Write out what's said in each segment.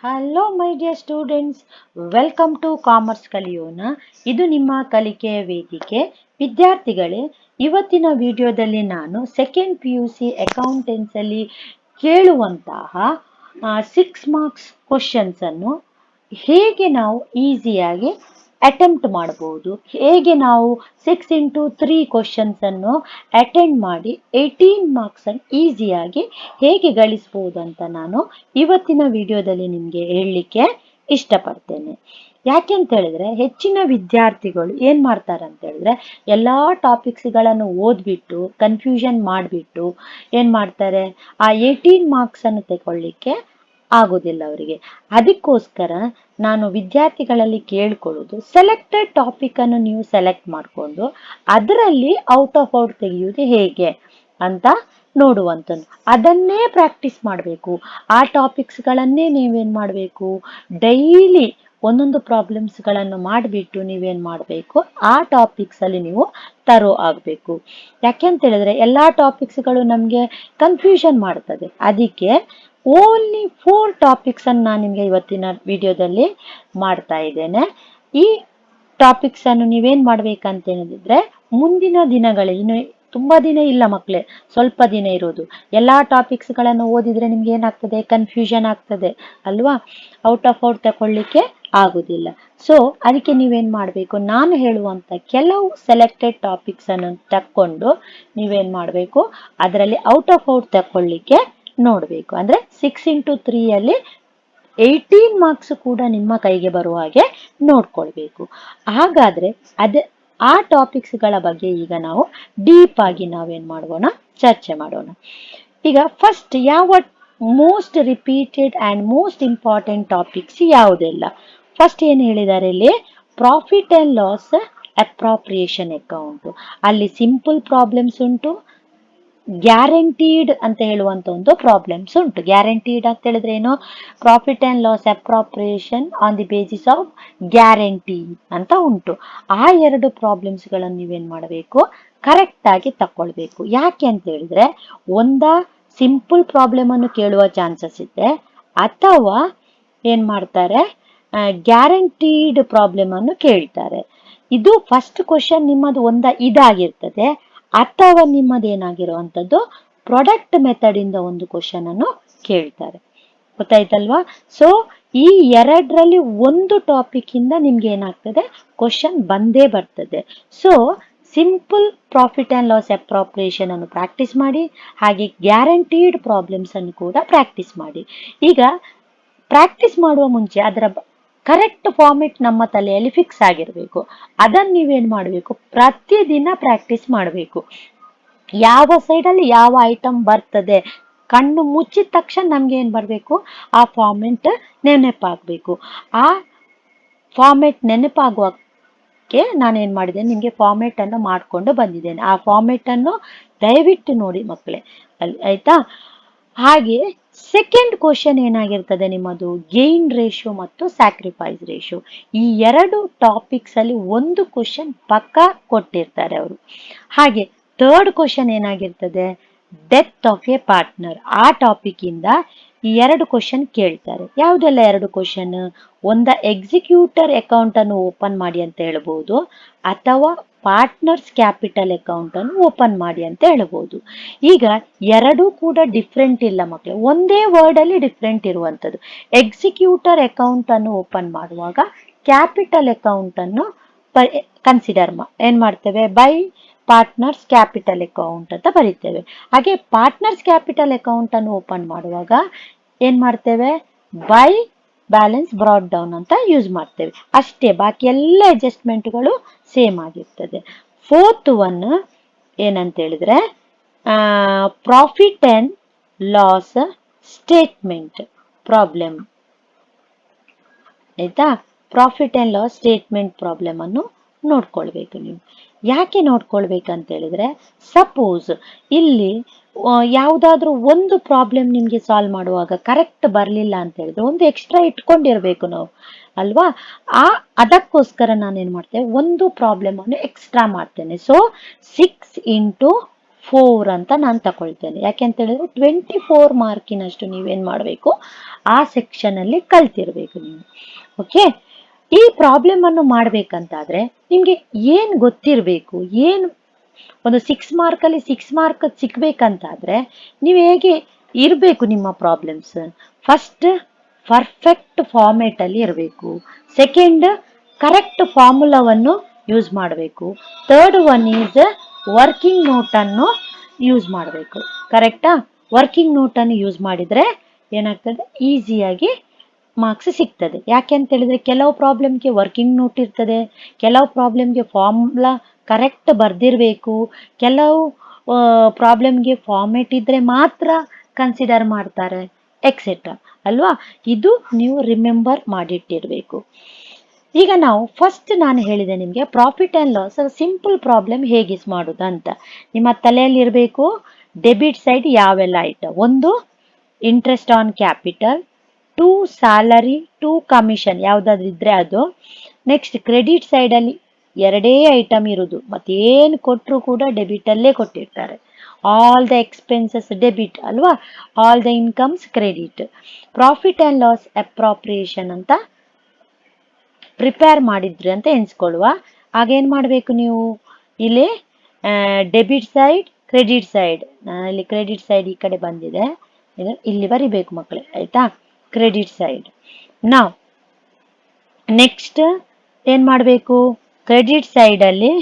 Hello my dear students, welcome to commerce ಕಲಿಯೋಣ. ಇದು ನಿಮ್ಮ ಕಲಿಕೆಯ ವೇದಿಕೆ. ವಿದ್ಯಾರ್ಥಿಗಳೇ, ಇವತ್ತಿನ ವಿಡಿಯೋದಲ್ಲಿ ನಾನು ಸೆಕೆಂಡ್ PUC ಅಕೌಂಟೆನ್ಸಲ್ಲಿ ಕೇಳುವಂತಹ 6 ಮಾರ್ಕ್ಸ್ ಕ್ವಶನ್ಸನ್ನು ಹೇಗೆ ನಾವು ಈಸಿಯಾಗಿ ಅಟೆಂಪ್ಟ್ ಮಾಡಬಹುದು, ಹೇಗೆ ನಾವು 6x3 ಕ್ವಶನ್ಸನ್ನು ಅಟೆಂಡ್ ಮಾಡಿ 18 ಮಾರ್ಕ್ಸನ್ನು ಈಸಿಯಾಗಿ ಹೇಗೆ ಗಳಿಸ್ಬೋದು ಅಂತ ನಾನು ಇವತ್ತಿನ ವಿಡಿಯೋದಲ್ಲಿ ನಿಮಗೆ ಹೇಳಲಿಕ್ಕೆ ಇಷ್ಟಪಡ್ತೇನೆ. ಯಾಕೆಂತ ಹೇಳಿದ್ರೆ ಹೆಚ್ಚಿನ ವಿದ್ಯಾರ್ಥಿಗಳು ಏನ್ ಮಾಡ್ತಾರೆ ಅಂತ ಹೇಳಿದ್ರೆ ಎಲ್ಲಾ ಟಾಪಿಕ್ಸ್ಗಳನ್ನು ಓದ್ಬಿಟ್ಟು ಕನ್ಫ್ಯೂಷನ್ ಮಾಡಿಬಿಟ್ಟು ಏನ್ ಮಾಡ್ತಾರೆ, ಆ 18 ಮಾರ್ಕ್ಸನ್ನು ತಗೊಳ್ಳಿಕ್ಕೆ ಆಗೋದಿಲ್ಲ ಅವರಿಗೆ. ಅದಕ್ಕೋಸ್ಕರ ನಾನು ವಿದ್ಯಾರ್ಥಿಗಳಲ್ಲಿ ಕೇಳ್ಕೊಳ್ಳೋದು, ಸೆಲೆಕ್ಟೆಡ್ ಟಾಪಿಕ್ ಅನ್ನು ನೀವು ಸೆಲೆಕ್ಟ್ ಮಾಡಿಕೊಂಡು ಅದರಲ್ಲಿ ಔಟ್ ಆಫ್ ಔಟ್ ತೆಗೆಯುವುದು ಹೇಗೆ ಅಂತ ನೋಡುವಂಥದ್ದು. ಅದನ್ನೇ ಪ್ರಾಕ್ಟೀಸ್ ಮಾಡಬೇಕು. ಆ ಟಾಪಿಕ್ಸ್ಗಳನ್ನೇ ನೀವೇನು ಮಾಡಬೇಕು, ಡೈಲಿ ಒಂದೊಂದು ಪ್ರಾಬ್ಲಮ್ಸ್ಗಳನ್ನು ಮಾಡಿಬಿಟ್ಟು ನೀವೇನು ಮಾಡಬೇಕು, ಆ ಟಾಪಿಕ್ಸಲ್ಲಿ ನೀವು ತರೋ ಆಗಬೇಕು. ಯಾಕೆಂತ ಹೇಳಿದ್ರೆ ಎಲ್ಲ ಟಾಪಿಕ್ಸ್ಗಳು ನಮಗೆ ಕನ್ಫ್ಯೂಷನ್ ಮಾಡ್ತದೆ. ಅದಕ್ಕೆ ಓನ್ಲಿ 4 ಟಾಪಿಕ್ಸನ್ನು ನಾನು ನಿಮಗೆ ಇವತ್ತಿನ ವಿಡಿಯೋದಲ್ಲಿ ಮಾಡ್ತಾ ಇದ್ದೇನೆ. ಈ ಟಾಪಿಕ್ಸನ್ನು ನೀವೇನು ಮಾಡಬೇಕಂತ ಹೇಳಿದ್ರೆ ಮುಂದಿನ ದಿನಗಳಲ್ಲಿ, ಇನ್ನು ತುಂಬ ದಿನ ಇಲ್ಲ ಮಕ್ಕಳೇ, ಸ್ವಲ್ಪ ದಿನ ಇರೋದು. ಎಲ್ಲ ಟಾಪಿಕ್ಸ್ಗಳನ್ನು ಓದಿದ್ರೆ ನಿಮ್ಗೆ ಏನಾಗ್ತದೆ, ಕನ್ಫ್ಯೂಷನ್ ಆಗ್ತದೆ ಅಲ್ವಾ, ಔಟ್ ಆಫ್ ಔಟ್ ತಗೊಳ್ಳಿಕ್ಕೆ ಆಗೋದಿಲ್ಲ. ಸೊ ಅದಕ್ಕೆ ನೀವೇನು ಮಾಡಬೇಕು, ನಾನು ಹೇಳುವಂಥ ಕೆಲವು ಸೆಲೆಕ್ಟೆಡ್ ಟಾಪಿಕ್ಸನ್ನು ತಕ್ಕೊಂಡು ನೀವೇನು ಮಾಡಬೇಕು, ಅದರಲ್ಲಿ ಔಟ್ ಆಫ್ ಔಟ್ ತಗೊಳ್ಳಿಕ್ಕೆ ನೋಡಬೇಕು. ಅಂದರೆ 6x3 18 ಮಾರ್ಕ್ಸ್ ಕೂಡ ನಿಮ್ಮ ಕೈಗೆ ಬರುವ ಹಾಗೆ ನೋಡ್ಕೊಳ್ಬೇಕು. ಹಾಗಾದ್ರೆ ಆ ಟಾಪಿಕ್ಸ್ಗಳ ಬಗ್ಗೆ ಈಗ ನಾವು ಡೀಪ್ ಆಗಿ ನಾವೇನ್ ಮಾಡೋಣ, ಚರ್ಚೆ ಮಾಡೋಣ. ಈಗ ಫಸ್ಟ್ ಯಾವ most repeated and most important topics ಯಾವುದೆಲ್ಲ? ಫಸ್ಟ್ ಏನು ಹೇಳಿದ್ದಾರೆ ಇಲ್ಲಿ, profit and loss appropriation account. ಅಲ್ಲಿ ಸಿಂಪಲ್ ಪ್ರಾಬ್ಲಮ್ಸ್ ಉಂಟು, ಗ್ಯಾರಂಟೀಡ್ ಅಂತ ಹೇಳುವಂತ ಒಂದು ಪ್ರಾಬ್ಲಮ್ಸ್ ಉಂಟು. ಗ್ಯಾರಂಟೀಡ್ ಅಂತ ಹೇಳಿದ್ರೆ ಏನು, profit and loss appropriation on the basis of guarantee ಅಂತ ಉಂಟು. ಆ 2 ಪ್ರಾಬ್ಲಮ್ಸ್ಗಳನ್ನು ನೀವೇನ್ ಮಾಡಬೇಕು, ಕರೆಕ್ಟ್ ಆಗಿ ತಕೊಳ್ಬೇಕು. ಯಾಕೆ ಅಂತ ಹೇಳಿದ್ರೆ ಸಿಂಪಲ್ ಪ್ರಾಬ್ಲಮ್ ಅನ್ನು ಕೇಳುವ ಚಾನ್ಸಸ್ ಇದೆ, ಅಥವಾ ಏನ್ ಮಾಡ್ತಾರೆ, ಗ್ಯಾರಂಟೀಡ್ ಪ್ರಾಬ್ಲಮ್ ಅನ್ನು ಕೇಳ್ತಾರೆ. ಇದು ಫಸ್ಟ್ ಕ್ವಶನ್ ನಿಮ್ಮದು ಇದಾಗಿರ್ತದೆ, ಅಥವಾ ನಿಮ್ಮದೇನಾಗಿರುವಂಥದ್ದು ಪ್ರಾಡಕ್ಟ್ ಮೆಥಡ್ ಇಂದ ಒಂದು ಕ್ವಶನ್ ಅನ್ನು ಕೇಳ್ತಾರೆ. ಗೊತ್ತಾಯ್ತಲ್ವಾ? ಸೊ ಈ 2ರಲ್ಲಿ ಒಂದು ಟಾಪಿಕ್ ಇಂದ ನಿಮ್ಗೆ ಏನಾಗ್ತದೆ, ಕ್ವಶನ್ ಬಂದೇ ಬರ್ತದೆ. So simple profit and loss appropriation ಅನ್ನು ಪ್ರಾಕ್ಟೀಸ್ ಮಾಡಿ, ಹಾಗೆ ಗ್ಯಾರಂಟೀಡ್ ಪ್ರಾಬ್ಲಮ್ಸ್ ಅನ್ನು ಕೂಡ ಪ್ರಾಕ್ಟೀಸ್ ಮಾಡಿ. ಈಗ ಪ್ರಾಕ್ಟೀಸ್ ಮಾಡುವ ಮುಂಚೆ ಅದರ ಕರೆಕ್ಟ್ ಫಾರ್ಮೆಟ್ ನಮ್ಮ ತಲೆಯಲ್ಲಿ ಫಿಕ್ಸ್ ಆಗಿರಬೇಕು. ಅದನ್ನು ನೀವೇನ್ ಮಾಡಬೇಕು, ಪ್ರತಿದಿನ ಪ್ರಾಕ್ಟೀಸ್ ಮಾಡಬೇಕು. ಯಾವ ಸೈಡಲ್ಲಿ ಯಾವ ಐಟಮ್ ಬರ್ತದೆ, ಕಣ್ಣು ಮುಚ್ಚಿದ ತಕ್ಷಣ ನಮ್ಗೆ ಏನ್ ಬರಬೇಕು, ಆ ಫಾರ್ಮೆಟ್ ನೆನಪಾಗಬೇಕು. ಆ ಫಾರ್ಮೆಟ್ ನೆನಪಾಗುವಕ್ಕೆ ನಾನೇನ್ ಮಾಡಿದ್ದೇನೆ, ನಿಮ್ಗೆ ಫಾರ್ಮೆಟ್ ಅನ್ನು ಮಾಡ್ಕೊಂಡು ಬಂದಿದ್ದೇನೆ. ಆ ಫಾರ್ಮೆಟ್ ಅನ್ನು ದಯವಿಟ್ಟು ನೋಡಿ ಮಕ್ಕಳೇ, ಆಯ್ತಾ? ಹಾಗೆ ಸೆಕೆಂಡ್ ಕ್ವಶನ್ ಏನಾಗಿರ್ತದೆ ನಿಮ್ಮದು, ಗೇನ್ ರೇಷಿಯೋ ಮತ್ತು ಸ್ಯಾಕ್ರಿಫೈಸ್ ರೇಷಿಯೋ. ಈ 2 ಟಾಪಿಕ್ಸ್ ಅಲ್ಲಿ ಒಂದು ಕ್ವಶನ್ ಪಕ್ಕಾ ಕೊಟ್ಟಿರ್ತಾರೆ ಅವರು. ಹಾಗೆ ಥರ್ಡ್ ಕ್ವಶನ್ ಏನಾಗಿರ್ತದೆ, ಡೆತ್ ಆಫ್ ಎ ಪಾರ್ಟ್ನರ್. ಆ ಟಾಪಿಕ್ ಇಂದ ಈ 2 ಕ್ವಶನ್ ಕೇಳ್ತಾರೆ. ಯಾವುದೆಲ್ಲ 2 ಕ್ವಶನ್? ಎಕ್ಸಿಕ್ಯೂಟರ್ ಅಕೌಂಟ್ ಅನ್ನು ಓಪನ್ ಮಾಡಿ ಅಂತ ಹೇಳ್ಬೋದು, ಅಥವಾ ಪಾರ್ಟ್ನರ್ಸ್ ಕ್ಯಾಪಿಟಲ್ ಅಕೌಂಟ್ ಅನ್ನು ಓಪನ್ ಮಾಡಿ ಅಂತ ಹೇಳ್ಬೋದು. ಈಗ 2 ಕೂಡ ಡಿಫ್ರೆಂಟ್ ಇಲ್ಲ ಮಕ್ಕಳು, ಒಂದೇ ವರ್ಡ್ ಅಲ್ಲಿ ಡಿಫ್ರೆಂಟ್ ಇರುವಂತದ್ದು. ಎಕ್ಸಿಕ್ಯೂಟರ್ ಅಕೌಂಟ್ ಅನ್ನು ಓಪನ್ ಮಾಡುವಾಗ ಕ್ಯಾಪಿಟಲ್ ಅಕೌಂಟ್ ಅನ್ನು ಕನ್ಸಿಡರ್ ಏನ್ ಮಾಡ್ತೇವೆ, ಬೈ ಪಾರ್ಟ್ನರ್ಸ್ ಕ್ಯಾಪಿಟಲ್ ಅಕೌಂಟ್ ಅಂತ ಬರೀತೇವೆ. ಹಾಗೆ ಪಾರ್ಟ್ನರ್ಸ್ ಕ್ಯಾಪಿಟಲ್ ಅಕೌಂಟ್ ಅನ್ನು ಓಪನ್ ಮಾಡುವಾಗ ಏನ್ ಮಾಡ್ತೇವೆ, ಬೈ ಬ್ಯಾಲೆನ್ಸ್ ಬ್ರಾಡ್ ಡೌನ್ ಅಂತ ಯೂಸ್ ಮಾಡ್ತೇವೆ ಅಷ್ಟೇ. ಬಾಕಿ ಎಲ್ಲ ಅಡ್ಜಸ್ಟ್ಮೆಂಟ್ಗಳು ಸೇಮ್ ಆಗಿರ್ತದೆ. ಫೋರ್ತ್ ಒನ್ ಏನಂತ ಹೇಳಿದ್ರೆ, profit and loss statement problem. ಆಯ್ತಾ? Profit and loss statement problem ಅನ್ನು ನೋಡ್ಕೊಳ್ಬೇಕು ನೀವು. ಯಾಕೆ ನೋಡ್ಕೊಳ್ಬೇಕಂತ ಹೇಳಿದ್ರೆ, ಸಪೋಸ್ ಇಲ್ಲಿ ಯಾವುದಾದ್ರೂ ಒಂದು ಪ್ರಾಬ್ಲಮ್ ನಿಮ್ಗೆ ಸಾಲ್ವ್ ಮಾಡುವಾಗ ಕರೆಕ್ಟ್ ಬರಲಿಲ್ಲ ಅಂತ ಹೇಳಿದ್ರೆ ಒಂದು ಎಕ್ಸ್ಟ್ರಾ ಇಟ್ಕೊಂಡಿರ್ಬೇಕು ನಾವು ಅಲ್ವಾ. ಅದಕ್ಕೋಸ್ಕರ ನಾನೇನ್ ಮಾಡ್ತೇನೆ, ಒಂದು ಪ್ರಾಬ್ಲಮ್ ಅನ್ನು ಎಕ್ಸ್ಟ್ರಾ ಮಾಡ್ತೇನೆ. ಸೊ 6 × 4 ಅಂತ ನಾನು ತಗೊಳ್ತೇನೆ. ಯಾಕೆಂತ ಹೇಳಿದ್ರೆ 24 ಮಾರ್ಕಿನಷ್ಟು ನೀವೇನು ಮಾಡಬೇಕು, ಆ ಸೆಕ್ಷನಲ್ಲಿ ಕಲ್ತಿರ್ಬೇಕು ನೀವು. ಓಕೆ, ಈ ಪ್ರಾಬ್ಲಮ್ ಅನ್ನು ಮಾಡ್ಬೇಕಂತಾದ್ರೆ ನಿಮ್ಗೆ ಏನ್ ಗೊತ್ತಿರಬೇಕು, ಏನು ಒಂದು 6 ಮಾರ್ಕಲ್ಲಿ 6 ಮಾರ್ಕ್ ಸಿಗ್ಬೇಕಂತಾದ್ರೆ ನೀವು ಹೇಗೆ ಇರಬೇಕು ನಿಮ್ಮ ಪ್ರಾಬ್ಲಮ್ಸ್. ಫಸ್ಟ್, ಪರ್ಫೆಕ್ಟ್ ಫಾರ್ಮೇಟ್ ಅಲ್ಲಿ ಇರಬೇಕು. ಸೆಕೆಂಡ್, ಕರೆಕ್ಟ್ ಫಾರ್ಮುಲಾವನ್ನು ಯೂಸ್ ಮಾಡಬೇಕು. Third one is working note ಅನ್ನು ಯೂಸ್ ಮಾಡಬೇಕು. ಕರೆಕ್ಟಾ? ವರ್ಕಿಂಗ್ ನೋಟ್ ಅನ್ನು ಯೂಸ್ ಮಾಡಿದ್ರೆ ಏನಾಗ್ತದೆ, ಈಸಿಯಾಗಿ ಮಾರ್ಕ್ಸ್ ಸಿಗ್ತದೆ. ಯಾಕೆ ಅಂತ ಹೇಳಿದ್ರೆ ಕೆಲವು ಪ್ರಾಬ್ಲಮ್ಗೆ ವರ್ಕಿಂಗ್ ನೋಟ್ ಇರ್ತದೆ, ಕೆಲವು ಪ್ರಾಬ್ಲಮ್ಗೆ ಫಾರ್ಮುಲಾ ಕರೆಕ್ಟ್ ಬರ್ದಿರ್ಬೇಕು, ಕೆಲವು ಪ್ರಾಬ್ಲಮ್ಗೆ ಫಾರ್ಮೇಟ್ ಇದ್ರೆ ಮಾತ್ರ ಕನ್ಸಿಡರ್ ಮಾಡ್ತಾರೆ, ಎಕ್ಸೆಟ್ರಾ ಅಲ್ವಾ. ಇದು ನೀವು ರಿಮೆಂಬರ್ ಮಾಡಿಟ್ಟಿರ್ಬೇಕು. ಈಗ ನಾವು ಫಸ್ಟ್ ನಾನು ಹೇಳಿದೆ ನಿಮಗೆ profit and loss simple problem ಹೇಗೆ ಮಾಡೋದು ಅಂತ. ನಿಮ್ಮ ತಲೆಯಲ್ಲಿ ಇರಬೇಕು ಡೆಬಿಟ್ ಸೈಡ್ ಯಾವೆಲ್ಲ ಐಟಮ್. ಒಂದು, interest on capital. 2, salary. 2, commission ಯಾವ್ದಾದ್ರು ಇದ್ರೆ ಅದು. ನೆಕ್ಸ್ಟ್, ಕ್ರೆಡಿಟ್ ಸೈಡ್ ಅಲ್ಲಿ ಎರಡೇ ಐಟಮ್ ಇರುವುದು, ಮತ್ತೇನು ಕೊಟ್ಟರು ಕೂಡ ಡೆಬಿಟ್ ಅಲ್ಲೇ ಕೊಟ್ಟಿರ್ತಾರೆ. ಆಲ್ ದ ಎಕ್ಸ್ಪೆನ್ಸಸ್ ಡೆಬಿಟ್ ಅಲ್ವಾ, all the incomes credit. Profit and loss appropriation ಅಂತ ಪ್ರಿಪೇರ್ ಮಾಡಿದ್ರಿ ಅಂತ ಎನ್ಸ್ಕೊಳ್ಳುವ. ಆಗೇನ್ ಮಾಡಬೇಕು ನೀವು, ಇಲ್ಲಿ ಡೆಬಿಟ್ ಸೈಡ್, ಕ್ರೆಡಿಟ್ ಸೈಡ್. ಇಲ್ಲಿ ಕ್ರೆಡಿಟ್ ಸೈಡ್ ಈ ಕಡೆ ಬಂದಿದೆ, ಇಲ್ಲಿ ಬರಿಬೇಕು ಮಕ್ಕಳೇ, ಆಯ್ತಾ. Credit side. ನಾವು ನೆಕ್ಸ್ಟ್ ಏನ್ ಮಾಡಬೇಕು, ಕ್ರೆಡಿಟ್ ಸೈಡ್ ಅಲ್ಲಿ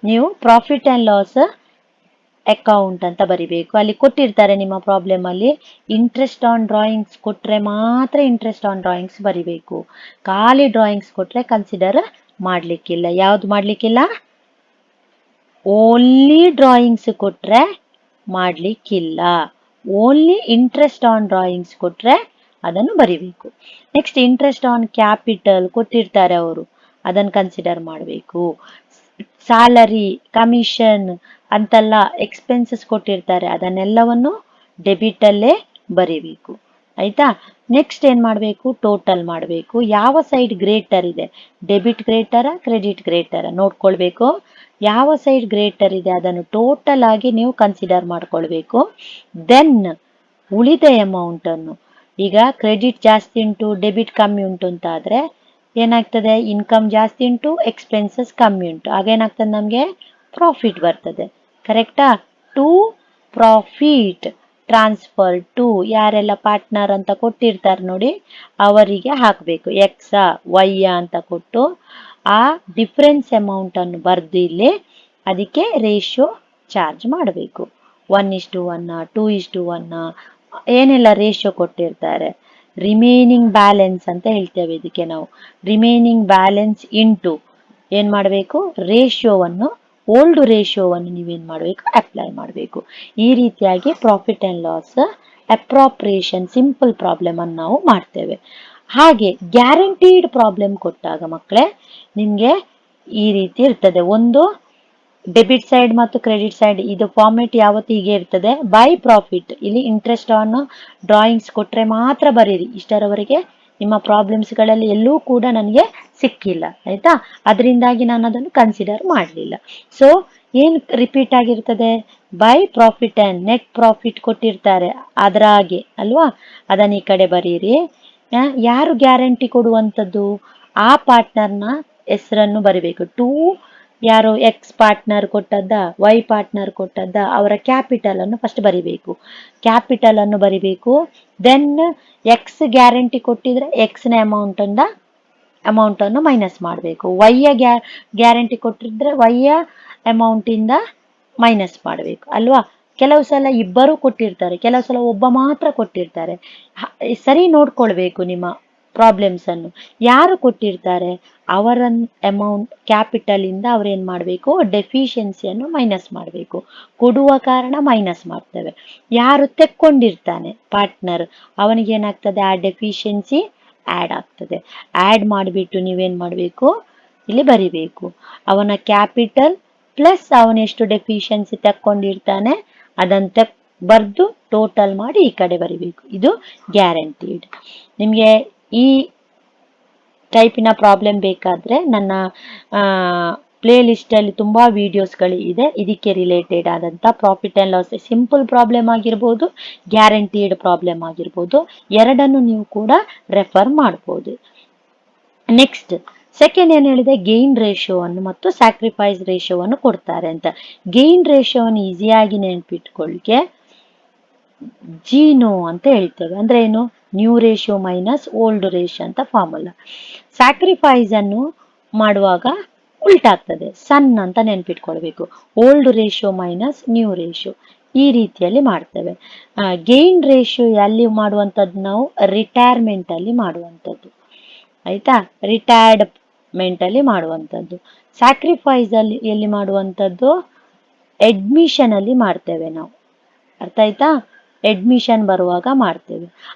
ನೀವು ಪ್ರಾಫಿಟ್ ಅಂಡ್ ಲಾಸ್ ಅಕೌಂಟ್ ಅಂತ ಬರಿಬೇಕು. ಅಲ್ಲಿ ಕೊಟ್ಟಿರ್ತಾರೆ ನಿಮ್ಮ ಪ್ರಾಬ್ಲಮ್ ಅಲ್ಲಿ ಇಂಟ್ರೆಸ್ಟ್ ಆನ್ ಡ್ರಾಯಿಂಗ್ಸ್ ಕೊಟ್ರೆ ಮಾತ್ರ ಇಂಟ್ರೆಸ್ಟ್ ಆನ್ ಡ್ರಾಯಿಂಗ್ಸ್ ಬರಿಬೇಕು. ಖಾಲಿ ಡ್ರಾಯಿಂಗ್ಸ್ ಕೊಟ್ರೆ ಕನ್ಸಿಡರ್ ಮಾಡ್ಲಿಕ್ಕಿಲ್ಲ. ಯಾವ್ದು ಮಾಡ್ಲಿಕ್ಕಿಲ್ಲ, ಓನ್ಲಿ ಡ್ರಾಯಿಂಗ್ಸ್ ಕೊಟ್ರೆ ಮಾಡ್ಲಿಕ್ಕಿಲ್ಲ. ಓನ್ಲಿ ಇಂಟ್ರೆಸ್ಟ್ ಆನ್ ಡ್ರಾಯಿಂಗ್ಸ್ ಕೊಟ್ರೆ ಅದನ್ನು ಬರಿಬೇಕು. ನೆಕ್ಸ್ಟ್, ಇಂಟ್ರೆಸ್ಟ್ ಆನ್ ಕ್ಯಾಪಿಟಲ್ ಕೊಟ್ಟಿರ್ತಾರೆ ಅವರು, ಅದನ್ನು ಕನ್ಸಿಡರ್ ಮಾಡಬೇಕು. ಸ್ಯಾಲರಿ, ಕಮಿಷನ್ ಅಂತೆಲ್ಲ ಎಕ್ಸ್ಪೆನ್ಸಸ್ ಕೊಟ್ಟಿರ್ತಾರೆ, ಅದನ್ನೆಲ್ಲವನ್ನು ಡೆಬಿಟ್ ಅಲ್ಲೇ ಬರಿಬೇಕು. ಆಯ್ತಾ. ನೆಕ್ಸ್ಟ್ ಏನ್ ಮಾಡಬೇಕು, ಟೋಟಲ್ ಮಾಡಬೇಕು. ಯಾವ ಸೈಡ್ ಗ್ರೇಟರ್ ಇದೆ, ಡೆಬಿಟ್ ಗ್ರೇಟರ, ಕ್ರೆಡಿಟ್ ಗ್ರೇಟರ ನೋಡ್ಕೊಳ್ಬೇಕು. ಯಾವ ಸೈಡ್ ಗ್ರೇಟರ್ ಇದೆ ಅದನ್ನು ಟೋಟಲ್ ಆಗಿ ನೀವು ಕನ್ಸಿಡರ್ ಮಾಡ್ಕೊಳ್ಬೇಕು. ದೆನ್ ಉಳಿದ ಅಮೌಂಟ್ ಅನ್ನು, ಈಗ ಕ್ರೆಡಿಟ್ ಜಾಸ್ತಿ ಉಂಟು ಡೆಬಿಟ್ ಕಮ್ಮಿ ಉಂಟು ಅಂತ ಆದ್ರೆ ಏನಾಗ್ತದೆ, ಇನ್ಕಮ್ ಜಾಸ್ತಿ ಉಂಟು ಎಕ್ಸ್ಪೆನ್ಸಸ್ ಕಮ್ಮಿ ಉಂಟು, ಆಗೇನಾಗ್ತದೆ ನಮಗೆ ಪ್ರಾಫಿಟ್ ಬರ್ತದೆ. ಕರೆಕ್ಟಾ. ಟು ಪ್ರಾಫಿಟ್ ಟ್ರಾನ್ಸ್ಫರ್ ಟು, ಯಾರೆಲ್ಲ ಪಾರ್ಟ್ನರ್ ಅಂತ ಕೊಟ್ಟಿರ್ತಾರೆ ನೋಡಿ ಅವರಿಗೆ ಹಾಕಬೇಕು. ಎಕ್ಸ ವೈಯ ಅಂತ ಕೊಟ್ಟು ಆ ಡಿಫರೆನ್ಸ್ ಅಮೌಂಟ್ ಅನ್ನು ಬರ್ದು ಇಲ್ಲಿ ಅದಕ್ಕೆ ರೇಷಿಯೋ ಚಾರ್ಜ್ ಮಾಡಬೇಕು. 1:1, 2:1 ಏನೆಲ್ಲ ರೇಷಿಯೋ ಕೊಟ್ಟಿರ್ತಾರೆ. ರಿಮೈನಿಂಗ್ ಬ್ಯಾಲೆನ್ಸ್ ಅಂತ ಹೇಳ್ತೇವೆ ಇದಕ್ಕೆ ನಾವು. ರಿಮೈನಿಂಗ್ ಬ್ಯಾಲೆನ್ಸ್ ಇಂಟು ಏನ್ ಮಾಡಬೇಕು, ರೇಷಿಯೋವನ್ನು, ಓಲ್ಡ್ ರೇಷಿಯೋವನ್ನು ನೀವೇನ್ ಮಾಡಬೇಕು, ಅಪ್ಲೈ ಮಾಡಬೇಕು. ಈ ರೀತಿಯಾಗಿ profit and loss appropriation simple problem ಅನ್ನು ನಾವು ಮಾಡ್ತೇವೆ. ಹಾಗೆ ಗ್ಯಾರಂಟೀಡ್ ಪ್ರಾಬ್ಲಮ್ ಕೊಟ್ಟಾಗ ಮಕ್ಕಳೇ ನಿಮ್ಗೆ ಈ ರೀತಿ ಇರ್ತದೆ. ಒಂದು, ಡೆಬಿಟ್ ಸೈಡ್ ಮತ್ತು ಕ್ರೆಡಿಟ್ ಸೈಡ್ ಇದು ಫಾರ್ಮೇಟ್ ಯಾವತ್ತು ಹೀಗೆ ಇರ್ತದೆ. ಬೈ ಪ್ರಾಫಿಟ್, ಇಲ್ಲಿ ಇಂಟ್ರೆಸ್ಟ್ ಆನ್ ಡ್ರಾಯಿಂಗ್ಸ್ ಕೊಟ್ರೆ ಮಾತ್ರ ಬರೀರಿ. ಇಷ್ಟರವರೆಗೆ ನಿಮ್ಮ ಪ್ರಾಬ್ಲಮ್ಸ್ ಗಳಲ್ಲಿ ಎಲ್ಲೂ ಕೂಡ ನನಗೆ ಸಿಕ್ಕಿಲ್ಲ, ಆಯ್ತಾ. ಅದರಿಂದಾಗಿ ನಾನು ಅದನ್ನು ಕನ್ಸಿಡರ್ ಮಾಡಲಿಲ್ಲ. ಸೊ ಏನ್ ರಿಪೀಟ್ ಆಗಿರ್ತದೆ, by profit and net profit ಕೊಟ್ಟಿರ್ತಾರೆ ಅದರ ಹಾಗೆ ಅಲ್ವಾ, ಅದನ್ನ ಈ ಕಡೆ ಬರೀರಿ. ಯಾರು ಗ್ಯಾರಂಟಿ ಕೊಡುವಂಥದ್ದು, ಆ ಪಾರ್ಟ್ನರ್ನ ಹೆಸರನ್ನು ಬರಿಬೇಕು. ಟು ಯಾರು ಎಕ್ಸ್ ಪಾರ್ಟ್ನರ್ ಕೊಟ್ಟದ್ದ, ವೈ ಪಾರ್ಟ್ನರ್ ಕೊಟ್ಟದ್ದ, ಅವರ ಕ್ಯಾಪಿಟಲ್ ಅನ್ನು ಫಸ್ಟ್ ಬರಿಬೇಕು. ಕ್ಯಾಪಿಟಲ್ ಅನ್ನು ಬರಿಬೇಕು. ದೆನ್ ಎಕ್ಸ್ ಗ್ಯಾರಂಟಿ ಕೊಟ್ಟಿದ್ರೆ ಎಕ್ಸ್ ನ ಅಮೌಂಟ್ ಅನ್ನು ಮೈನಸ್ ಮಾಡಬೇಕು. ವೈಯ ಗ್ಯಾರಂಟಿ ಕೊಟ್ಟಿದ್ರೆ ವೈಯ ಅಮೌಂಟ್ ಇಂದ ಮೈನಸ್ ಮಾಡಬೇಕು ಅಲ್ವಾ. ಕೆಲವು ಸಲ ಇಬ್ಬರು ಕೊಟ್ಟಿರ್ತಾರೆ, ಕೆಲವು ಸಲ ಒಬ್ಬ ಮಾತ್ರ ಕೊಟ್ಟಿರ್ತಾರೆ. ಸರಿ ನೋಡ್ಕೊಳ್ಬೇಕು ನಿಮ್ಮ ಪ್ರಾಬ್ಲಮ್ಸ್ ಅನ್ನು. ಯಾರು ಕೊಟ್ಟಿರ್ತಾರೆ ಅವರ ಅಮೌಂಟ್ ಕ್ಯಾಪಿಟಲ್ ಇಂದ ಅವ್ರೇನ್ ಮಾಡಬೇಕು, ಡೆಫಿಷಿಯನ್ಸಿಯನ್ನು ಮೈನಸ್ ಮಾಡಬೇಕು. ಕೊಡುವ ಕಾರಣ ಮೈನಸ್ ಮಾಡ್ತೇವೆ. ಯಾರು ತೆಕ್ಕೊಂಡಿರ್ತಾನೆ ಪಾರ್ಟ್ನರ್, ಅವನಿಗೆ ಏನಾಗ್ತದೆ, ಆ ಡೆಫಿಷಿಯನ್ಸಿ ಆಡ್ ಆಗ್ತದೆ. ಆಡ್ ಮಾಡಿಬಿಟ್ಟು ನೀವೇನ್ ಮಾಡಬೇಕು, ಇಲ್ಲಿ ಬರಿಬೇಕು. ಅವನ ಕ್ಯಾಪಿಟಲ್ ಪ್ಲಸ್ ಅವನೆಷ್ಟು ಡೆಫಿಷಿಯನ್ಸಿ ತೆಕ್ಕೊಂಡಿರ್ತಾನೆ ಅದನ್ನ ಬರ್ದು ಟೋಟಲ್ ಮಾಡಿ ಈ ಕಡೆ ಬರಿಬೇಕು. ಇದು ಗ್ಯಾರಂಟೀಡ್. ನಿಮ್ಗೆ ಈ ಟೈಪಿನ ಪ್ರಾಬ್ಲಮ್ ಬೇಕಾದ್ರೆ ನನ್ನ ಪ್ಲೇ ಲಿಸ್ಟ್ ಅಲ್ಲಿ ತುಂಬಾ ವಿಡಿಯೋಸ್ಗಳು ಇದೆ ಇದಕ್ಕೆ ರಿಲೇಟೆಡ್ ಆದಂತ profit and loss simple problem ಆಗಿರ್ಬೋದು, ಗ್ಯಾರಂಟಿಡ್ ಪ್ರಾಬ್ಲಮ್ ಆಗಿರ್ಬೋದು, ಎರಡನ್ನು ನೀವು ಕೂಡ ರೆಫರ್ ಮಾಡ್ಬೋದು. ನೆಕ್ಸ್ಟ್ ಸೆಕೆಂಡ್ ಏನ್ ಹೇಳಿದೆ, ಗೇನ್ ರೇಷಿಯೋವನ್ನು ಮತ್ತು ಸ್ಯಾಕ್ರಿಫೈಸ್ ರೇಷಿಯೋವನ್ನು ಕೊಡ್ತಾರೆ ಅಂತ. ಗೇನ್ ರೇಷಿಯೋವನ್ನು ಈಸಿಯಾಗಿ ನೆನಪಿಟ್ಕೊಳ್ಳಿಕ್ಕೆ ಜಿನೋ ಅಂತ ಹೇಳ್ತೇವೆ. ಅಂದ್ರೆ ಏನು, new ratio minus old ratio ಅಂತ ಫಾರ್ಮುಲಾ. ಸ್ಯಾಕ್ರಿಫೈಸ್ ಅನ್ನು ಮಾಡುವಾಗ ಉಲ್ಟಾಗ್ತದೆ, ಸನ್ ಅಂತ ನೆನ್ಪಿಟ್ಕೊಳ್ಬೇಕು. Old ratio minus new ratio ಈ ರೀತಿಯಲ್ಲಿ ಮಾಡ್ತೇವೆ. ಗೇನ್ ರೇಷಿಯೋ ಎಲ್ಲಿ ಮಾಡುವಂಥದ್ದು, ನಾವು ರಿಟೈರ್ಮೆಂಟ್ ಅಲ್ಲಿ ಮಾಡುವಂಥದ್ದು ಆಯ್ತಾ, ರಿಟೈರ್ಡ್ಮೆಂಟ್ ಅಲ್ಲಿ ಮಾಡುವಂಥದ್ದು. ಸ್ಯಾಕ್ರಿಫೈಸ್ ಅಲ್ಲಿ ಎಲ್ಲಿ ಮಾಡುವಂಥದ್ದು, ಅಡ್ಮಿಷನ್ ಅಲ್ಲಿ ಮಾಡ್ತೇವೆ ನಾವು, ಅರ್ಥ ಆಯ್ತಾ, ಅಡ್ಮಿಷನ್ ಬರುವಾಗ ಮಾಡ್ತೇವೆ.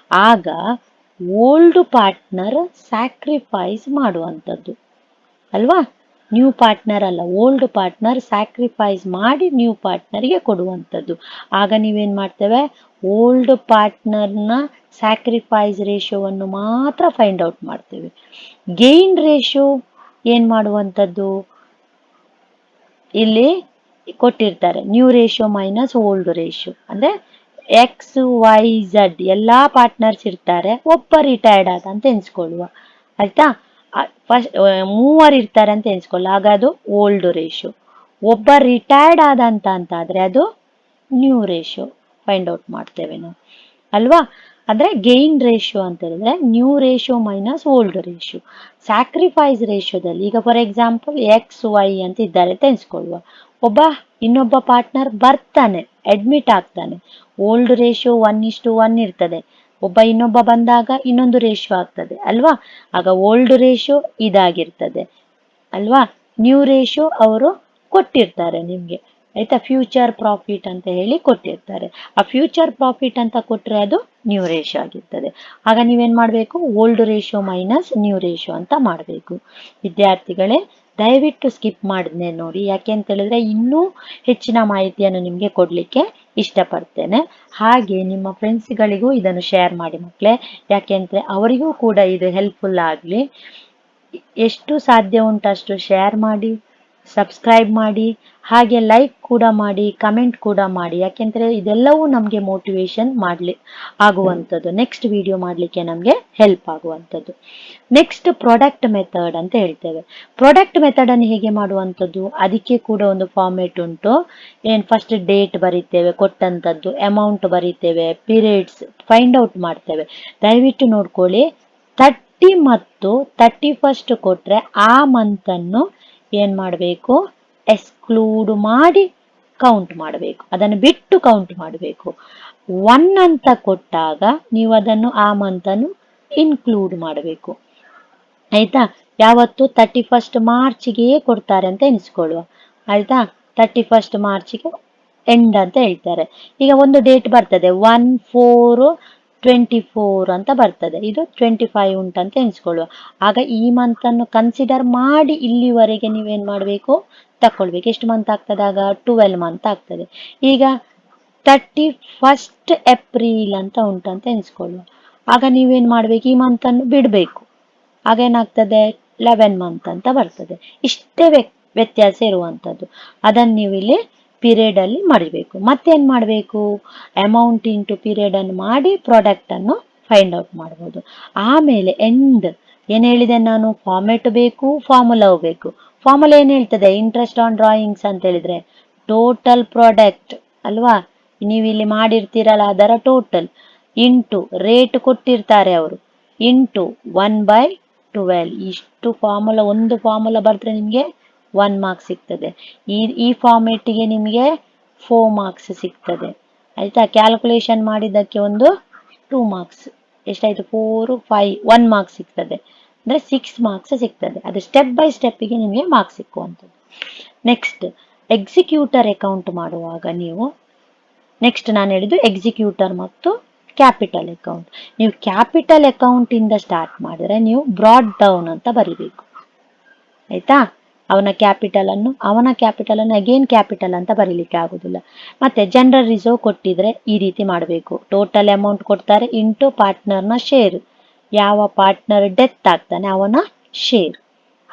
ಆಗ ಓಲ್ಡ್ ಪಾರ್ಟ್ನರ್ ಸ್ಯಾಕ್ರಿಫೈಸ್ ಮಾಡುವಂಥದ್ದು ಅಲ್ವಾ, ನ್ಯೂ ಪಾರ್ಟ್ನರ್ ಅಲ್ಲ, ಓಲ್ಡ್ ಪಾರ್ಟ್ನರ್ ಸ್ಯಾಕ್ರಿಫೈಸ್ ಮಾಡಿ ನ್ಯೂ ಪಾರ್ಟ್ನರ್ಗೆ ಕೊಡುವಂಥದ್ದು. ಆಗ ನೀವೇನ್ ಮಾಡ್ತೇವೆ, ಓಲ್ಡ್ ಪಾರ್ಟ್ನರ್ನ ಸ್ಯಾಕ್ರಿಫೈಸ್ ರೇಷಿಯೋವನ್ನು ಮಾತ್ರ ಫೈಂಡ್ ಔಟ್ ಮಾಡ್ತೇವೆ. ಗೇನ್ ರೇಷಿಯೋ ಏನ್ ಮಾಡುವಂಥದ್ದು, ಇಲ್ಲಿ ಕೊಟ್ಟಿರ್ತಾರೆ new ratio minus old ratio. ಅಂದ್ರೆ ಎಕ್ಸ್ ವೈ ಝಡ್ ಎಲ್ಲಾ ಪಾರ್ಟ್ನರ್ಸ್ ಇರ್ತಾರೆ, ಒಬ್ಬ ರಿಟೈರ್ಡ್ ಆದ ಅಂತ ಎನ್ಸ್ಕೊಳ್ಳುವ ಆಯ್ತಾ. ಫಸ್ಟ್ ಮೂವರು ಇರ್ತಾರೆ ಅಂತ ಎನ್ಸ್ಕೊಳ್ಳ, ಆಗ ಅದು ಓಲ್ಡ್ ರೇಷಿಯೋ. ಒಬ್ಬ ರಿಟೈರ್ಡ್ ಆದಂತ ಅಂತಾದ್ರೆ ಅದು ನ್ಯೂ ರೇಷಿಯೋ ಫೈಂಡ್ ಔಟ್ ಮಾಡ್ತೇವೆ ನಾವು ಅಲ್ವಾ. ಅಂದ್ರೆ ಗೇನ್ ರೇಷಿಯೋ ಅಂತ ಹೇಳಿದ್ರೆ new ratio minus old ratio. Sacrifice ರೇಷಿಯೋದಲ್ಲಿ ಈಗ ಫಾರ್ ಎಕ್ಸಾಂಪಲ್ ಎಕ್ಸ್ ವೈ ಅಂತ ಇದ್ದಾರೆ ಅಂತ ಎನ್ಸ್ಕೊಳ್ಳುವ, ಇನ್ನೊಬ್ಬ ಪಾರ್ಟ್ನರ್ ಬರ್ತಾನೆ, ಅಡ್ಮಿಟ್ ಆಗ್ತಾನೆ, ಓಲ್ಡ್ ರೇಷಿಯೋ 1:1 ಇರ್ತದೆ, ಇನ್ನೊಬ್ಬ ಬಂದಾಗ ಇನ್ನೊಂದು ರೇಷಿಯೋ ಆಗ್ತದೆ ಅಲ್ವಾ. ಆಗ ಓಲ್ಡ್ ರೇಷಿಯೋ ಇದಾಗಿರ್ತದೆ ಅಲ್ವಾ, ನ್ಯೂ ರೇಷಿಯೋ ಅವರು ಕೊಟ್ಟಿರ್ತಾರೆ ನಿಮ್ಗೆ ಆಯ್ತಾ, ಫ್ಯೂಚರ್ ಪ್ರಾಫಿಟ್ ಅಂತ ಹೇಳಿ ಕೊಟ್ಟಿರ್ತಾರೆ. ಆ ಫ್ಯೂಚರ್ ಪ್ರಾಫಿಟ್ ಅಂತ ಕೊಟ್ರೆ ಅದು ನ್ಯೂ ರೇಷಿಯೋ ಆಗಿರ್ತದೆ. ಆಗ ನೀವೇನ್ ಮಾಡ್ಬೇಕು, old ratio minus new ratio ಅಂತ ಮಾಡಬೇಕು. ವಿದ್ಯಾರ್ಥಿಗಳೇ ದಯವಿಟ್ಟು ಸ್ಕಿಪ್ ಮಾಡಿದ್ನೆ ನೋಡಿ, ಯಾಕೆ ಅಂತ ಹೇಳಿದ್ರೆ ಇನ್ನೂ ಹೆಚ್ಚಿನ ಮಾಹಿತಿಯನ್ನು ನಿಮ್ಗೆ ಕೊಡ್ಲಿಕ್ಕೆ ಇಷ್ಟಪಡ್ತೇನೆ. ಹಾಗೆ ನಿಮ್ಮ ಫ್ರೆಂಡ್ಸ್ಗಳಿಗೂ ಇದನ್ನು ಶೇರ್ ಮಾಡಿ ಮಕ್ಕಳೇ, ಯಾಕೆಂದ್ರೆ ಅವರಿಗೂ ಕೂಡ ಇದು ಹೆಲ್ಪ್ಫುಲ್ ಆಗ್ಲಿ. ಎಷ್ಟು ಸಾಧ್ಯ ಉಂಟು ಅಷ್ಟು ಶೇರ್ ಮಾಡಿ, ಸಬ್ಸ್ಕ್ರೈಬ್ ಮಾಡಿ, ಹಾಗೆ ಲೈಕ್ ಕೂಡ ಮಾಡಿ, ಕಮೆಂಟ್ ಕೂಡ ಮಾಡಿ. ಯಾಕೆಂದ್ರೆ ಇದೆಲ್ಲವೂ ನಮ್ಗೆ ಮೋಟಿವೇಶನ್ ಆಗುವಂಥದ್ದು, ನೆಕ್ಸ್ಟ್ ವಿಡಿಯೋ ಮಾಡ್ಲಿಕ್ಕೆ ನಮ್ಗೆ ಹೆಲ್ಪ್ ಆಗುವಂಥದ್ದು. ನೆಕ್ಸ್ಟ್ ಪ್ರಾಡಕ್ಟ್ ಮೆಥಡ್ ಅಂತ ಹೇಳ್ತೇವೆ. ಪ್ರಾಡಕ್ಟ್ ಮೆಥಡ್ ಅನ್ನು ಹೇಗೆ ಮಾಡುವಂಥದ್ದು, ಅದಕ್ಕೆ ಕೂಡ ಒಂದು ಫಾರ್ಮೇಟ್ ಉಂಟು. ಫಸ್ಟ್ ಡೇಟ್ ಬರೀತೇವೆ, ಕೊಟ್ಟಂತದ್ದು ಅಮೌಂಟ್ ಬರೀತೇವೆ, ಪೀರಿಯಡ್ಸ್ ಫೈಂಡ್ ಔಟ್ ಮಾಡ್ತೇವೆ. ದಯವಿಟ್ಟು ನೋಡ್ಕೊಳ್ಳಿ, 30 ಮತ್ತು 31 ಕೊಟ್ರೆ ಆ ಮಂತ್ ಅನ್ನು ಏನ್ ಮಾಡಬೇಕು, ಎಕ್ಸ್ಕ್ಲೂಡ್ ಮಾಡಿ ಕೌಂಟ್ ಮಾಡಬೇಕು, ಅದನ್ನು ಬಿಟ್ಟು ಕೌಂಟ್ ಮಾಡಬೇಕು. 1 ಅಂತ ಕೊಟ್ಟಾಗ ನೀವು ಅದನ್ನು ಆ ಮಂತ್ ಅನ್ನು ಇನ್ಕ್ಲೂಡ್ ಮಾಡಬೇಕು ಆಯ್ತಾ. ಯಾವತ್ತು 31 ಮಾರ್ಚ್ಗೆ ಕೊಡ್ತಾರೆ ಅಂತ ಎನಿಸ್ಕೊಳ್ಳುವ ಆಯ್ತಾ, 31 ಮಾರ್ಚ್ಗೆ ಎಂಡ್ ಅಂತ ಹೇಳ್ತಾರೆ. ಈಗ ಒಂದು ಡೇಟ್ ಬರ್ತದೆ 1/4/24 ಅಂತ ಬರ್ತದೆ, ಇದು 25 ಉಂಟಂತ ಎನಿಸ್ಕೊಳ್ಳುವ. ಆಗ ಈ ಮಂತ್ ಅನ್ನು ಕನ್ಸಿಡರ್ ಮಾಡಿ ಇಲ್ಲಿವರೆಗೆ ನೀವೇನ್ ಮಾಡ್ಬೇಕು, ತಕೊಳ್ಬೇಕು. ಎಷ್ಟು ಮಂತ್ ಆಗ್ತದೆ, ಆಗ 12 ಮಂತ್ ಆಗ್ತದೆ. ಈಗ 31 ಏಪ್ರಿಲ್ ಅಂತ ಉಂಟಂತ ಎನಿಸ್ಕೊಳ್ಳುವ, ಆಗ ನೀವೇನ್ ಮಾಡ್ಬೇಕು, ಈ ಮಂತ್ ಅನ್ನು ಬಿಡ್ಬೇಕು, ಆಗ ಏನಾಗ್ತದೆ 11 ಮಂತ್ ಅಂತ ಬರ್ತದೆ. ಇಷ್ಟೇ ವ್ಯತ್ಯಾಸ ಇರುವಂತದ್ದು, ಅದನ್ನು ನೀವು ಇಲ್ಲಿ ಪೀರಿಯಡ್ ಅಲ್ಲಿ ಮಾಡಬೇಕು. ಮತ್ತೇನ್ ಮಾಡಬೇಕು, ಅಮೌಂಟ್ ಇಂಟು ಪೀರಿಯಡ್ ಅನ್ನು ಮಾಡಿ ಪ್ರಾಡಕ್ಟ್ ಅನ್ನು ಫೈಂಡ್ ಔಟ್ ಮಾಡಬಹುದು. ಆಮೇಲೆ ಎಂಡ್ ಏನ್ ಹೇಳಿದೆ ನಾನು, ಫಾರ್ಮೆಟ್ ಬೇಕು, ಫಾರ್ಮುಲಾವು ಬೇಕು. ಫಾರ್ಮುಲಾ ಏನ್ ಹೇಳ್ತದೆ, ಇಂಟ್ರೆಸ್ಟ್ ಆನ್ ಡ್ರಾಯಿಂಗ್ಸ್ ಅಂತ ಹೇಳಿದ್ರೆ ಟೋಟಲ್ ಪ್ರಾಡಕ್ಟ್ ಅಲ್ವಾ, ನೀವು ಇಲ್ಲಿ ಮಾಡಿರ್ತೀರಲ್ಲ ಅದರ ಟೋಟಲ್ ಇಂಟು ರೇಟ್ ಕೊಟ್ಟಿರ್ತಾರೆ ಅವರು ಇಂಟು 1/12. ಇಷ್ಟು ಫಾರ್ಮುಲಾ, ಒಂದು ಫಾರ್ಮುಲಾ ಬರ್ದ್ರೆ ನಿಮ್ಗೆ 1 ಮಾರ್ಕ್ಸ್ ಸಿಗ್ತದೆ. ಈ ಫಾರ್ಮೆಟ್ಗೆ ನಿಮ್ಗೆ 4 ಮಾರ್ಕ್ಸ್ ಸಿಗ್ತದೆ ಆಯ್ತಾ. ಕ್ಯಾಲ್ಕುಲೇಷನ್ ಮಾಡಿದ್ದಕ್ಕೆ ಒಂದು 2 ಮಾರ್ಕ್ಸ್, ಎಷ್ಟಾಯ್ತು 4 5 1 ಮಾರ್ಕ್ಸ್ ಸಿಗ್ತದೆ, ಅಂದ್ರೆ 6 ಮಾರ್ಕ್ಸ್ ಸಿಗ್ತದೆ. ಅದು ಸ್ಟೆಪ್ ಬೈ ಸ್ಟೆಪ್ಗೆ ನಿಮಗೆ ಮಾರ್ಕ್ಸ್ ಸಿಕ್ಕುವಂಥದ್ದು. ನೆಕ್ಸ್ಟ್ ಎಕ್ಸಿಕ್ಯೂಟರ್ ಅಕೌಂಟ್ ಮಾಡುವಾಗ ನೀವು, ನೆಕ್ಸ್ಟ್ ನಾನು ಹೇಳಿದ್ದು ಎಕ್ಸಿಕ್ಯೂಟರ್ ಮತ್ತು ಕ್ಯಾಪಿಟಲ್ ಅಕೌಂಟ್. ನೀವು ಕ್ಯಾಪಿಟಲ್ ಅಕೌಂಟ್ ಇಂದ ಸ್ಟಾರ್ಟ್ ಮಾಡಿದ್ರೆ ನೀವು ಬ್ರಾಡ್ ಡೌನ್ ಅಂತ ಬರಿಬೇಕು ಆಯ್ತಾ. ಅವನ ಕ್ಯಾಪಿಟಲ್ ಅನ್ನು ಅಗೇನ್ ಕ್ಯಾಪಿಟಲ್ ಅಂತ ಬರೀಲಿಕ್ಕೆ ಆಗುದಿಲ್ಲ. ಮತ್ತೆ ಜನರಲ್ ರಿಸರ್ವ್ ಕೊಟ್ಟಿದ್ರೆ ಈ ರೀತಿ ಮಾಡಬೇಕು, ಟೋಟಲ್ ಅಮೌಂಟ್ ಕೊಡ್ತಾರೆ ಇಂಟು ಪಾರ್ಟ್ನರ್ನ ಶೇರ್, ಯಾವ ಪಾರ್ಟ್ನರ್ ಡೆತ್ ಆಗ್ತಾನೆ ಅವನ ಶೇರ್,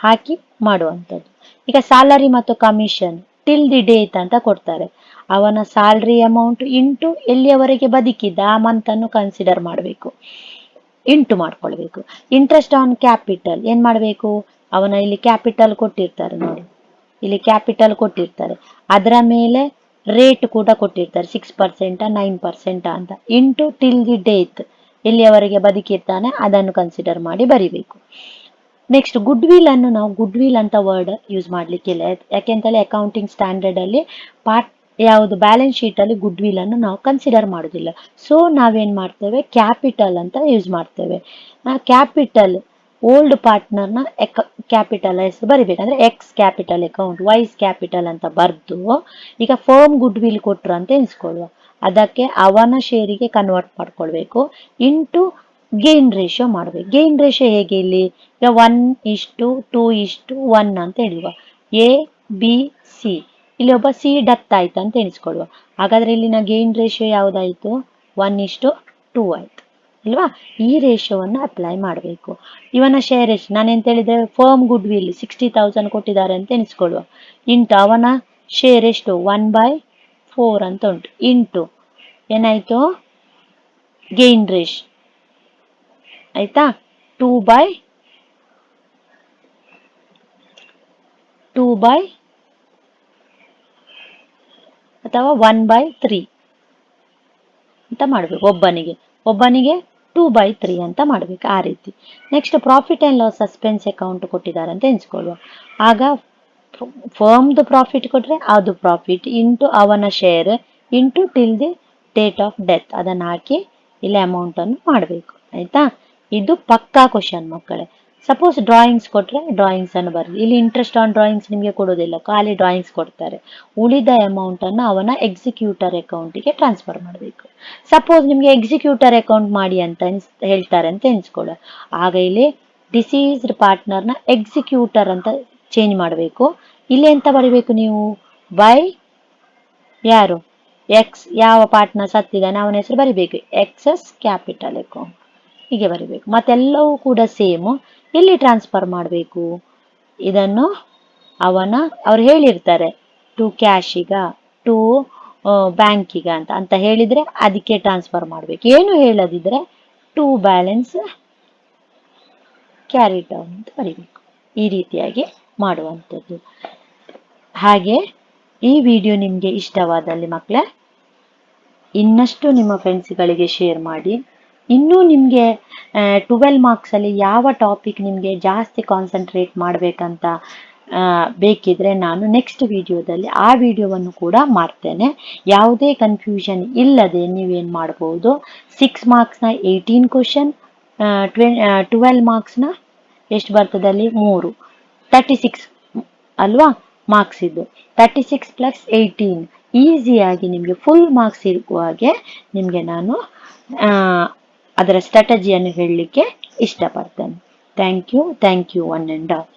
ಹಾಕಿ ಮಾಡುವಂಥದ್ದು. ಈಗ ಸ್ಯಾಲರಿ ಮತ್ತು ಕಮಿಷನ್ ಟಿಲ್ ದಿ ಡೇಟ್ ಅಂತ ಕೊಡ್ತಾರೆ. ಅವನ ಸ್ಯಾಲ್ರಿ ಅಮೌಂಟ್ ಇಂಟು ಎಲ್ಲಿಯವರೆಗೆ ಬದುಕಿದ್ದ ಆ ಮಂತ್ ಅನ್ನು ಕನ್ಸಿಡರ್ ಮಾಡಬೇಕು, ಇಂಟು ಮಾಡ್ಕೊಳ್ಬೇಕು. ಇಂಟ್ರೆಸ್ಟ್ ಆನ್ ಕ್ಯಾಪಿಟಲ್ ಏನ್ ಮಾಡಬೇಕು, ಅವನ ಇಲ್ಲಿ ಕ್ಯಾಪಿಟಲ್ ಕೊಟ್ಟಿರ್ತಾರೆ ನೋಡಿ, ಇಲ್ಲಿ ಕ್ಯಾಪಿಟಲ್ ಕೊಟ್ಟಿರ್ತಾರೆ, ಅದರ ಮೇಲೆ ರೇಟ್ ಕೂಡ ಕೊಟ್ಟಿರ್ತಾರೆ, 6% 9% ಅಂತ, ಇಂಟು ಟಿಲ್ ದಿ ಡೇಟ್ ಎಲ್ಲಿಯವರೆಗೆ ಬದುಕಿರ್ತಾನೆ ಅದನ್ನು ಕನ್ಸಿಡರ್ ಮಾಡಿ ಬರಿಬೇಕು. ನೆಕ್ಸ್ಟ್ ಗುಡ್ ವಿಲ್ ಅನ್ನು ನಾವು ಗುಡ್ ವಿಲ್ ಅಂತ ವರ್ಡ್ ಯೂಸ್ ಮಾಡ್ಲಿಕ್ಕಿಲ್ಲ, ಯಾಕೆಂತೇಳಿ ಅಕೌಂಟಿಂಗ್ ಸ್ಟ್ಯಾಂಡರ್ಡ್ ಅಲ್ಲಿ ಪಾರ್ಟ್ ಯಾವುದು ಬ್ಯಾಲೆನ್ಸ್ ಶೀಟ್ ಅಲ್ಲಿ ಗುಡ್ ವಿಲ್ ಅನ್ನು ನಾವು ಕನ್ಸಿಡರ್ ಮಾಡುದಿಲ್ಲ. ಸೊ ನಾವೇನ್ ಮಾಡ್ತೇವೆ, ಕ್ಯಾಪಿಟಲ್ ಅಂತ ಯೂಸ್ ಮಾಡ್ತೇವೆ. ಕ್ಯಾಪಿಟಲ್ ಓಲ್ಡ್ ಪಾರ್ಟ್ನರ್ನ ಕ್ಯಾಪಿಟಲೈಸ್ ಬರಿಬೇಕಂದ್ರೆ X capital account Y's capital ಅಂತ ಬರ್ದು, ಈಗ ಫರ್ಮ್ ಗುಡ್ ವಿಲ್ ಕೊಟ್ರು ಅಂತ ಎನ್ಸ್ಕೊಳ್ಳುವ, ಅದಕ್ಕೆ ಅವನ ಶೇರಿಗೆ ಕನ್ವರ್ಟ್ ಮಾಡ್ಕೊಳ್ಬೇಕು, ಇಂಟು ಗೇನ್ ರೇಷಿಯೋ ಮಾಡ್ಬೇಕು. ಗೇನ್ ರೇಷಿಯೋ ಹೇಗೆ ಇಲ್ಲಿ, ಈಗ 1:2:1 ಅಂತ ಹೇಳುವ, ಎ ಬಿ ಸಿ, ಇಲ್ಲಿ ಒಬ್ಬ ಸಿ ಡೆತ್ ಆಯ್ತು ಅಂತ ಎಣಿಸ್ಕೊಳ್ಳುವ, ಹಾಗಾದ್ರೆ ಇಲ್ಲಿನ ಗೇನ್ ರೇಷಿಯೋ ಯಾವ್ದಾಯ್ತು, 1:2 ಆಯ್ತು ಅಲ್ವಾ. ಈ ರೇಷಿಯೋವನ್ನು ಅಪ್ಲೈ ಮಾಡಬೇಕು. ಇವನ ಶೇರ್ ಎಷ್ಟು, ನಾನೆಂತ ಹೇಳಿದ್ರೆ ಫರ್ಮ್ ಗುಡ್ ವಿಲ್ 60,000 ಕೊಟ್ಟಿದ್ದಾರೆ ಅಂತ ಎಣಿಸ್ಕೊಳ್ಳುವ, ಇಂಟು ಅವನ ಶೇರ್ ಎಷ್ಟು 1/4 ಅಂತ ಉಂಟು, ಇಂಟು ಏನಾಯ್ತು ಗೇನ್ ರೇಷಿಯೋ ಆಯ್ತಾ 2/2 ಅಥವಾ 1/3 ಅಂತ ಮಾಡ್ಬೇಕು. ಒಬ್ಬನಿಗೆ 2/3 ಅಂತ ಮಾಡ್ಬೇಕು, ಆ ರೀತಿ. Next profit and loss suspense account ಕೊಟ್ಟಿದ್ದಾರೆ ಅಂತ ಎನ್ಸ್ಕೊಳ್ಳುವ, ಆಗ ಫರ್ಮ್ದು ಪ್ರಾಫಿಟ್ ಕೊಟ್ರೆ ಅದು ಪ್ರಾಫಿಟ್ ಇಂಟು ಅವನ share into till the date of death ಅದನ್ನು ಹಾಕಿ ಇಲ್ಲಿ ಅಮೌಂಟ್ ಅನ್ನು ಮಾಡಬೇಕು ಆಯ್ತಾ. ಇದು ಪಕ್ಕಾ ಕ್ವಶನ್ ಮಕ್ಕಳೇ. ಸಪೋಸ್ ಡ್ರಾಯಿಂಗ್ಸ್ ಕೊಟ್ರೆ ಡ್ರಾಯಿಂಗ್ಸ್ ಅನ್ನು ಬರಲಿ, ಇಲ್ಲಿ ಇಂಟ್ರೆಸ್ಟ್ ಆನ್ ಡ್ರಾಯಿಂಗ್ಸ್ ನಿಮಗೆ ಕೊಡೋದಿಲ್ಲ, ಖಾಲಿ ಡ್ರಾಯಿಂಗ್ಸ್ ಕೊಡ್ತಾರೆ. ಉಳಿದ ಅಮೌಂಟ್ ಅನ್ನು ಅವನ ಎಕ್ಸಿಕ್ಯೂಟರ್ ಅಕೌಂಟಿಗೆ ಟ್ರಾನ್ಸ್ಫರ್ ಮಾಡಬೇಕು. ಸಪೋಸ್ ನಿಮಗೆ ಎಕ್ಸಿಕ್ಯೂಟರ್ ಅಕೌಂಟ್ ಮಾಡಿ ಅಂತ ಹೇಳ್ತಾರೆ ಅಂತ ಎನ್ಸ್ಕೊಳ್ಳೋ, ಆಗ ಇಲ್ಲಿ ಡಿಸೀಸ್ಡ್ ಪಾರ್ಟ್ನರ್ನ ಎಕ್ಸಿಕ್ಯೂಟರ್ ಅಂತ ಚೇಂಜ್ ಮಾಡಬೇಕು. ಇಲ್ಲಿ ಎಂತ ಬರಿಬೇಕು ನೀವು, ಬೈ ಯಾರು ಎಕ್ಸ್, ಯಾವ ಪಾರ್ಟ್ನರ್ ಸತ್ತಿದ್ದಾನೆ ಅವನ ಹೆಸರು ಬರಿಬೇಕು, ಎಕ್ಸಸ್ ಕ್ಯಾಪಿಟಲ್ ಅಕೌಂಟ್ ಹೀಗೆ ಬರಿಬೇಕು. ಮತ್ತೆಲ್ಲವೂ ಕೂಡ ಸೇಮು. ಎಲ್ಲಿ ಟ್ರಾನ್ಸ್ಫರ್ ಮಾಡಬೇಕು ಇದನ್ನು, ಅವ್ರು ಹೇಳಿರ್ತಾರೆ ಟು ಕ್ಯಾಶಿಗ, ಟು ಬ್ಯಾಂಕಿಗ ಅಂತ ಹೇಳಿದ್ರೆ ಅದಕ್ಕೆ ಟ್ರಾನ್ಸ್ಫರ್ ಮಾಡಬೇಕು. ಏನು ಹೇಳದಿದ್ರೆ ಟು ಬ್ಯಾಲೆನ್ಸ್ ಕ್ಯಾರಿ ಡೌನ್ ಅಂತ ಬರಿಬೇಕು. ಈ ರೀತಿಯಾಗಿ ಮಾಡುವಂಥದ್ದು. ಹಾಗೆ ಈ ವಿಡಿಯೋ ನಿಮಗೆ ಇಷ್ಟವಾದಲ್ಲಿ ಮಕ್ಕಳೇ ಇನ್ನಷ್ಟು ನಿಮ್ಮ ಫ್ರೆಂಡ್ಸ್ಗಳಿಗೆ ಶೇರ್ ಮಾಡಿ. ಇನ್ನೂ ನಿಮಗೆ 12 ಮಾರ್ಕ್ಸ್ ಅಲ್ಲಿ ಯಾವ ಟಾಪಿಕ್ ನಿಮಗೆ ಜಾಸ್ತಿ ಕಾನ್ಸಂಟ್ರೇಟ್ ಮಾಡಬೇಕಂತ ಬೇಕಿದ್ರೆ ನಾನು ನೆಕ್ಸ್ಟ್ ವಿಡಿಯೋದಲ್ಲಿ ಆ ವಿಡಿಯೋವನ್ನು ಕೂಡ ಮಾಡ್ತೇನೆ. ಯಾವುದೇ ಕನ್ಫ್ಯೂಷನ್ ಇಲ್ಲದೆ ನೀವೇನು ಮಾಡ್ಬೋದು, 6 ಮಾರ್ಕ್ಸ್ನ 18 ಕ್ವಶನ್, 12 ಮಾರ್ಕ್ಸ್ನ ಎಷ್ಟು ಬರ್ತದೆ ಅಲ್ಲಿ 3, 36 ಅಲ್ವಾ ಮಾರ್ಕ್ಸ್. ಇದು 36 + 18 ಈಸಿಯಾಗಿ ನಿಮಗೆ ಫುಲ್ ಮಾರ್ಕ್ಸ್ ಸಿಗುವ ಹಾಗೆ ನಿಮಗೆ ನಾನು ಅದರ ಸ್ಟ್ರಾಟಜಿಯನ್ನು ಹೇಳಲಿಕ್ಕೆ ಇಷ್ಟಪಡ್ತೇನೆ. Thank you one and all.